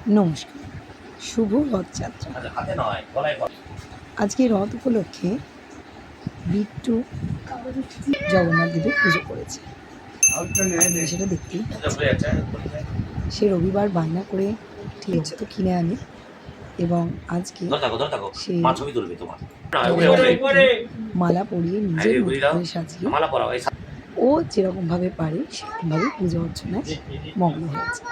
নমস্কার, শুভ রথযাত্রা। আজকে রথ উপলক্ষে বিট্টু জগন্নাথ দেবের পুজো করেছে, সেটা দেখতেই সে রবিবার বায়না করে ঠিক তো কিনে আনে এবং আজকে সে মালা পরিয়ে নিজের মতো করে সাজিয়ে ও যেরকম ভাবে পারে সেরকম ভাবে পুজো অর্চনায় মগ্ন হয়েছে।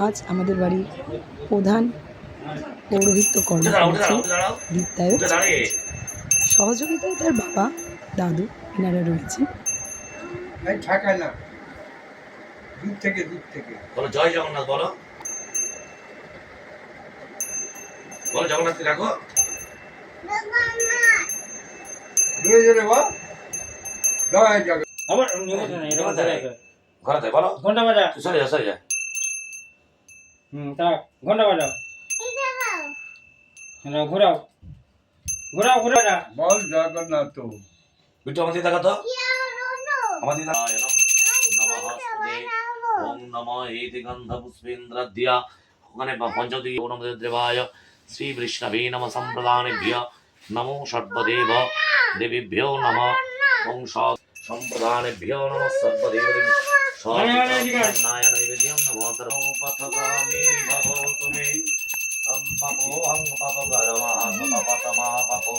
আজ আমাদের বাড়ির প্রধান পৌরোহিত্য কর্ম করেছেন দীপদায়ক, সহযোগিতায় তার বাবা দাদু এনারা রয়েছেন। জয় জগন্নাথ বলো, বলো জগন্নাথকে রাখো। ঘরে বলো ঘন্টা বাজা, সরে যা সরে যা। ঘন্টা বাজাও, ঘোরাও ঘোরাও ঘোরাও যা। বল জগন্নাথ বিট্টু আমাদের দেখা তো আমাদের ওম নমঃ এতি গন্ধ পুষ্পেন্দ্রদ্যা ওখানে পঞ্চদী ওম নমঃ দেবায় শ্রী বৈষ্ণবে নমঃ সম্প্রদানেভ্য নমো সর্বদেব দেবীভ্যো নমঃ ওম সম্প্রদানেভ্য নমঃ সর্বদেব সর্বনারায়ণ নৈবেদ্যং নমঃ সর্বপথগামী ভবতু মে পাপো হং পাপকরমহং পাপতমা পাপো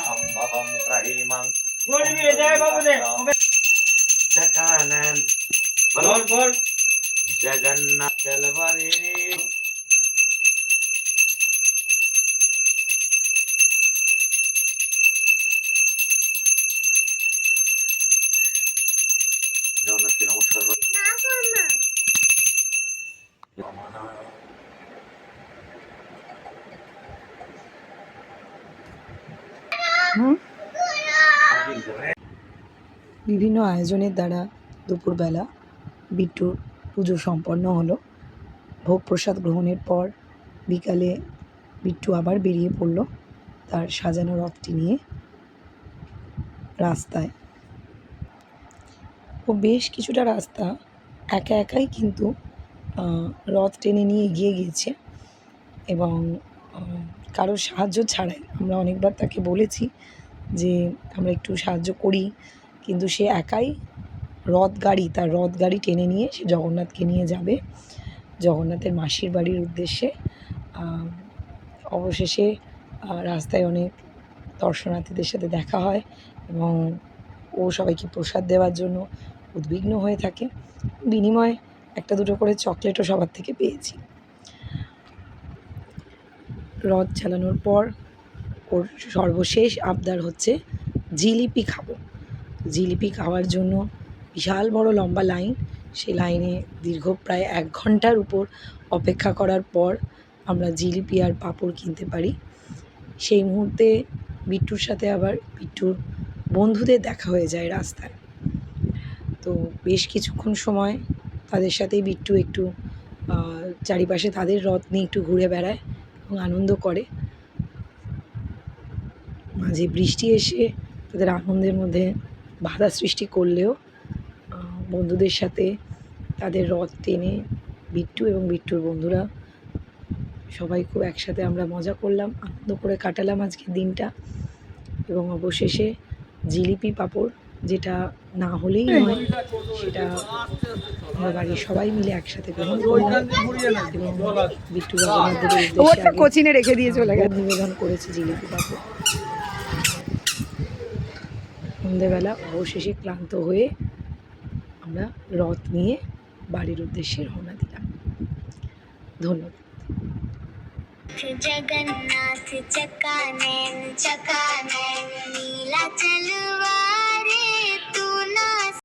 সম্ভবং ত্রহিমং জগন্নাথ বল বল জগন্নাথ চলবারে। জগন্নাথকে নমস্কার করো। বিভিন্ন আয়োজনের দ্বারা দুপুরবেলা বিট্টুর পুজো সম্পন্ন হলো। ভোগ প্রসাদ গ্রহণের পর বিকালে বিট্টু আবার বেরিয়ে পড়ল তার সাজানো রথটি নিয়ে রাস্তায়। ও বেশ কিছুটা রাস্তা একা একাই কিন্তু রথ টেনে নিয়ে এগিয়ে গিয়েছে এবং কারোর সাহায্য ছাড়াই। আমরা অনেকবার তাকে বলেছি যে আমরা একটু সাহায্য করি, কিন্তু সে একাই তার রথ গাড়ি টেনে নিয়ে সে জগন্নাথকে নিয়ে যাবে জগন্নাথের মাসির বাড়ির উদ্দেশ্যে। অবশেষে রাস্তায় অনেক দর্শনার্থীদের সাথে দেখা হয় এবং ও সবাইকে প্রসাদ দেওয়ার জন্য উদ্বিগ্ন হয়ে থাকে। বিনিময়ে একটা দুটো করে চকলেটও সবার থেকে পেয়েছি। রথ চালানোর পর ওর সর্বশেষ আবদার হচ্ছে জিলিপি খাবো। জিলিপি খাওয়ার জন্য বিশাল বড় লম্বা লাইন। সেই লাইনে দীর্ঘ প্রায় 1 ঘন্টার উপর অপেক্ষা করার পর আমরা জিলিপি আর পাঁপড় কিনতে পারি। সেই মুহূর্তে বিট্টুর সাথে আবার বিট্টুর বন্ধুদের দেখা হয়ে যায় রাস্তায়। তো বেশ কিছুক্ষণ সময় তাদের সাথেই বিট্টু একটু চারিপাশে তাদের রথ নিয়ে একটু ঘুরে বেড়ায় এবং আনন্দ করে। মাঝে বৃষ্টি এসে তাদের আনন্দের মধ্যে বাধা সৃষ্টি করলেও বন্ধুদের সাথে তাদের রথ টেনে বিট্টু এবং বিট্টুর বন্ধুরা সবাই খুব একসাথে আমরা মজা করলাম, আনন্দ করে কাটালাম আজকের দিনটা। এবং অবশেষে জিলিপি পাঁপড়, যেটা না হলেই নয়, সেটা আমরা বাড়ির সবাই মিলে একসাথে গ্রহণ করলাম এবং বিট্টু জগন্নাথ দেবের উদ্দেশ্যে কোচিনে রেখে দিয়ে চলে গেছে নিবেদন করেছি জিলিপি পাঁপড়। সন্ধ্যেবেলা অবশেষে ক্লান্ত হয়ে আমরা রথ নিয়ে বাড়ির উদ্দেশ্যে রওনা দিলাম। ধন্যবাদ। জগন্নাথ চকানন নীলা চলবারে